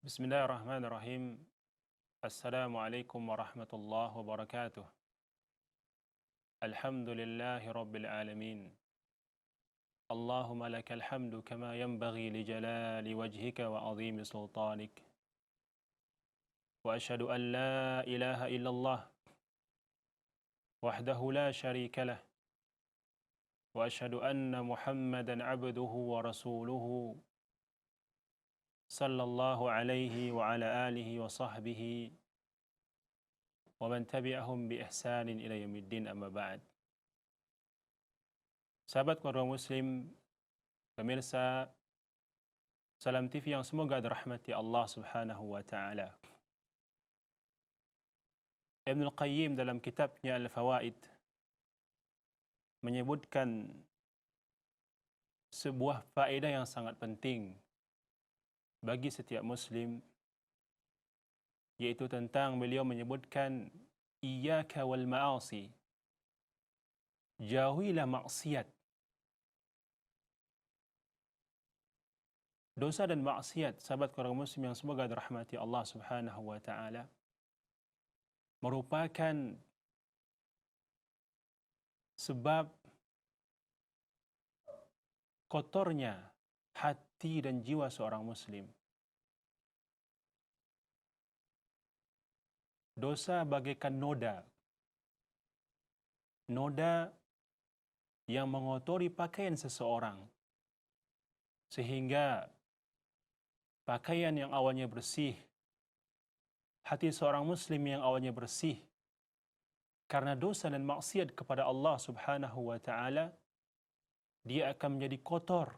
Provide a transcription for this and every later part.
Bismillahirrahmanirrahim. Assalamualaikum warahmatullahi wabarakatuh. Alhamdulillahi rabbil alamin. Allahumma lakal hamdu kama yanbaghi li jalali wajhika wa azimi sultanik. Wa ashhadu an la ilaha illallah wahdahu la sharika lah. Wa ashhadu anna Muhammadan abduhu wa rasuluhu sallallahu alaihi wa ala alihi wa sahbihi wa man tabi'ahum bi ihsanin ila yaumiddin, amma ba'd. Sahabat keluarga muslim, pemirsa Salam TV yang semoga dirahmati Allah Subhanahu wa taala. Ibnu Qayyim dalam kitabnya Al-Fawaid menyebutkan sebuah faedah yang sangat penting bagi setiap muslim, yaitu tentang beliau menyebutkan iyyaka wal ma'asi, jauhilah maksiat. Dosa dan maksiat, sahabat keluarga muslim yang semoga dirahmati Allah Subhanahu wa taala, merupakan sebab kotornya hati dan jiwa seorang muslim. Dosa bagaikan noda. Noda yang mengotori pakaian seseorang, sehingga pakaian yang awalnya bersih, hati seorang muslim yang awalnya bersih karena dosa dan maksiat kepada Allah Subhanahu wa taala, dia akan menjadi kotor,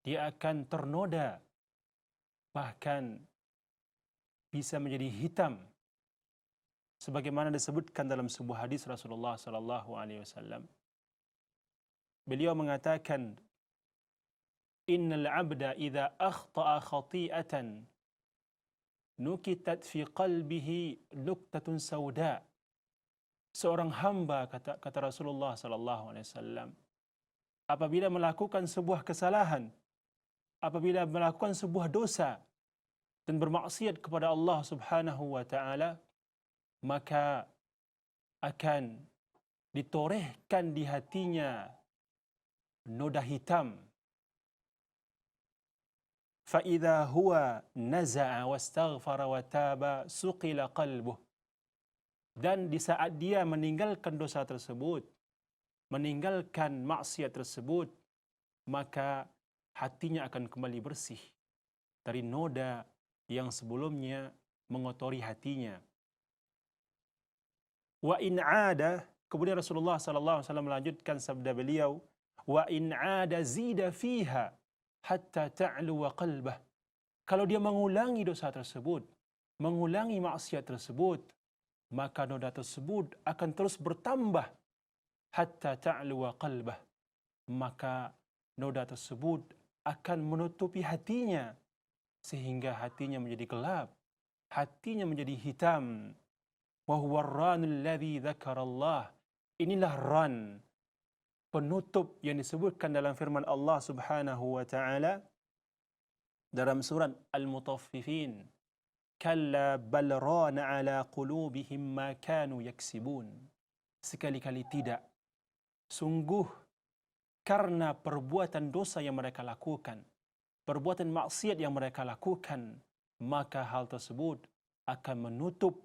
dia akan ternoda, bahkan bisa menjadi hitam, sebagaimana disebutkan dalam sebuah hadis Rasulullah sallallahu alaihi wasallam. Beliau mengatakan, innal abda idza akhta'a khati'atan nukitat fi qalbihi nuktatun sauda. Seorang hamba, kata Rasulullah sallallahu alaihi wasallam, apabila melakukan sebuah kesalahan, apabila melakukan sebuah dosa dan bermaksiat kepada Allah Subhanahu wa taala, maka akan ditorehkan di hatinya noda hitam. فَإِذَا هُوَ نَزَعَ وَاسْتَغْفَرَ وَتَابَ سُقِلَ قَلْبُهُ. Dan di saat dia meninggalkan dosa tersebut, meninggalkan maksiat tersebut, maka hatinya akan kembali bersih dari noda yang sebelumnya mengotori hatinya. Wa in 'ada, kemudian Rasulullah sallallahu alaihi wasallam melanjutkan sabda beliau, wa in 'ada zida fiha hatta ta'lu wa qalbah. Kalau dia mengulangi dosa tersebut, mengulangi maksiat tersebut, maka noda tersebut akan terus bertambah hatta ta'lu wa qalbah. Maka noda tersebut akan menutupi hatinya sehingga hatinya menjadi gelap, hatinya menjadi hitam. Wa huwa ar-ranul ladzi dzakarallah. Inilah ran, penutup yang disebutkan dalam firman Allah Subhanahu wa taala dalam surat Al-Mutaffifin, kalla bal rana ala qulubihim ma kanu yaksibun. Sekali-kali tidak, sungguh karena perbuatan dosa yang mereka lakukan, perbuatan maksiat yang mereka lakukan, maka hal tersebut akan menutup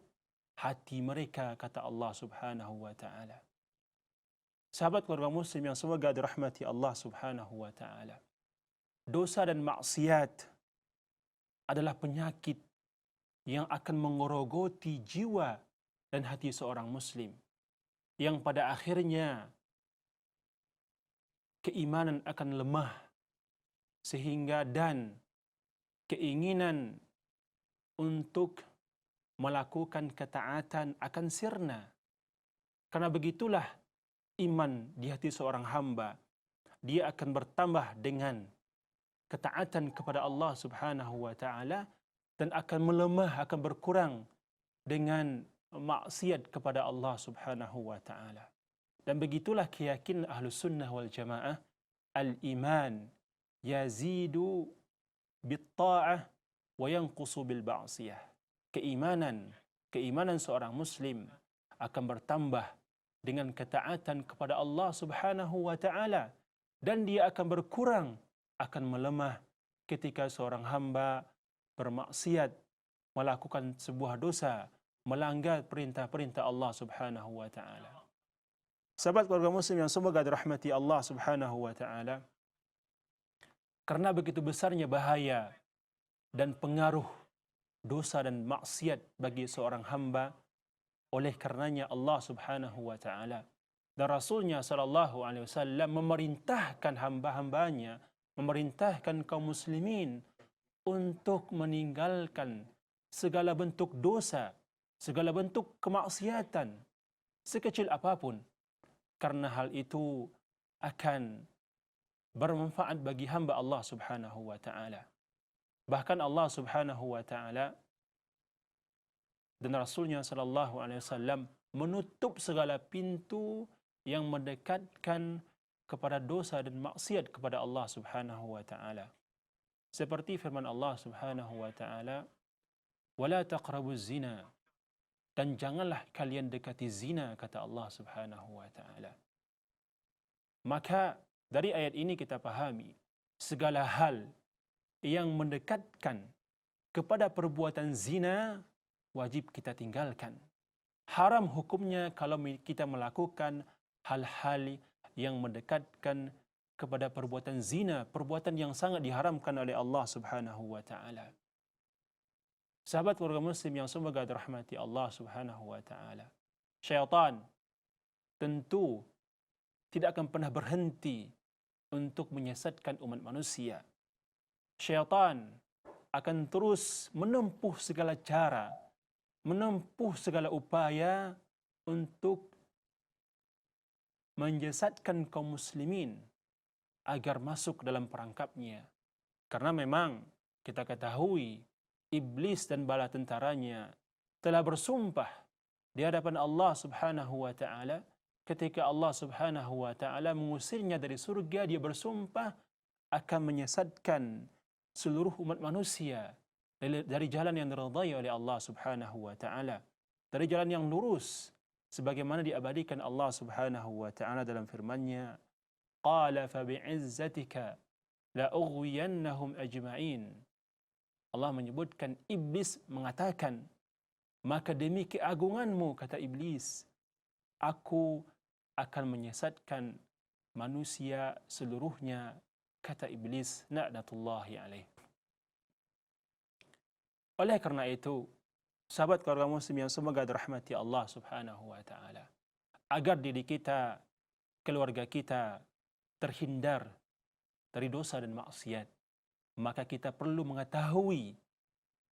hati mereka, kata Allah Subhanahu wa taala. Sahabat keluarga muslim yang semoga dirahmati Allah Subhanahu wa taala, dosa dan maksiat adalah penyakit yang akan menggerogoti jiwa dan hati seorang muslim, yang pada akhirnya keimanan akan lemah, sehingga dan keinginan untuk melakukan ketaatan akan sirna. Karena begitulah iman di hati seorang hamba, dia akan bertambah dengan ketaatan kepada Allah Subhanahu wa taala dan akan melemah, akan berkurang dengan maksiat kepada Allah Subhanahu wa taala. Dan begitulah keyakinan Ahlus Sunnah wal Jamaah, al-iman yazidu bit-ta'ah wa yanqusu bil ba'siyah. Keimanan seorang muslim akan bertambah dengan ketaatan kepada Allah Subhanahu wa taala, dan dia akan berkurang, akan melemah ketika seorang hamba bermaksiat, melakukan sebuah dosa, melanggar perintah-perintah Allah Subhanahu wa taala. Sahabat keluarga muslim yang semoga dirahmati Allah Subhanahu wa taala, karena begitu besarnya bahaya dan pengaruh dosa dan maksiat bagi seorang hamba, oleh karenanya Allah Subhanahu wa taala dan Rasulnya sallallahu alaihi wasallam memerintahkan hamba-hambanya, memerintahkan kaum muslimin untuk meninggalkan segala bentuk dosa, segala bentuk kemaksiatan, sekecil apapun, karena hal itu akan bermanfaat bagi hamba Allah Subhanahu wa taala. Bahkan Allah Subhanahu wa taala dan Rasulnya sallallahu alaihi wasallam menutup segala pintu yang mendekatkan kepada dosa dan maksiat kepada Allah Subhanahu wa taala. Seperti firman Allah Subhanahu wa taala, "Wala taqrabuz zina." Dan janganlah kalian dekati zina, kata Allah Subhanahu wa taala. Maka dari ayat ini kita pahami segala hal yang mendekatkan kepada perbuatan zina wajib kita tinggalkan. Haram hukumnya kalau kita melakukan hal-hal yang mendekatkan kepada perbuatan zina, perbuatan yang sangat diharamkan oleh Allah Subhanahu wa taala. Sahabat keluarga muslim yang semoga dirahmati Allah Subhanahu wa taala, syaitan tentu tidak akan pernah berhenti untuk menyesatkan umat manusia. Syaitan akan terus menempuh segala cara, menempuh segala upaya untuk menyesatkan kaum muslimin agar masuk dalam perangkapnya. Karena memang kita ketahui iblis dan bala tentaranya telah bersumpah di hadapan Allah Subhanahu wa taala ketika Allah Subhanahu wa taala mengusirnya dari surga. Dia bersumpah akan menyesatkan seluruh umat manusia dari jalan yang diridhai oleh Allah Subhanahu wa taala, dari jalan yang lurus sebagaimana diabadikan Allah Subhanahu wa taala dalam firman-Nya, qala fa bi'izzatika la ughwiyannahum ajma'in. Allah menyebutkan, iblis mengatakan, maka demi keagunganmu, kata iblis, aku akan menyesatkan manusia seluruhnya, kata iblis, na'natullahi alaih. Oleh karena itu, sahabat keluarga muslim yang semoga dirahmati Allah Subhanahu wa taala, agar diri kita, keluarga kita terhindar dari dosa dan maksiat, maka kita perlu mengetahui,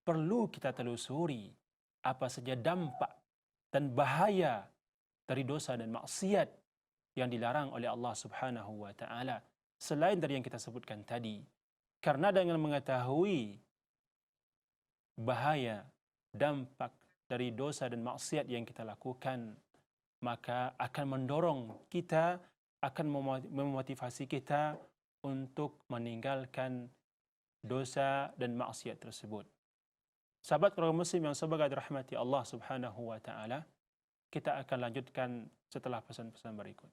perlu kita telusuri apa saja dampak dan bahaya dari dosa dan maksiat yang dilarang oleh Allah Subhanahu wa taala, selain dari yang kita sebutkan tadi. Karena dengan mengetahui bahaya, dampak dari dosa dan maksiat yang kita lakukan, maka akan mendorong kita, akan memotivasi kita untuk meninggalkan dosa dan maksiat tersebut. Sahabat keluarga muslim yang semoga dirahmati Allah Subhanahu wa taala, kita akan lanjutkan setelah pesan-pesan berikut.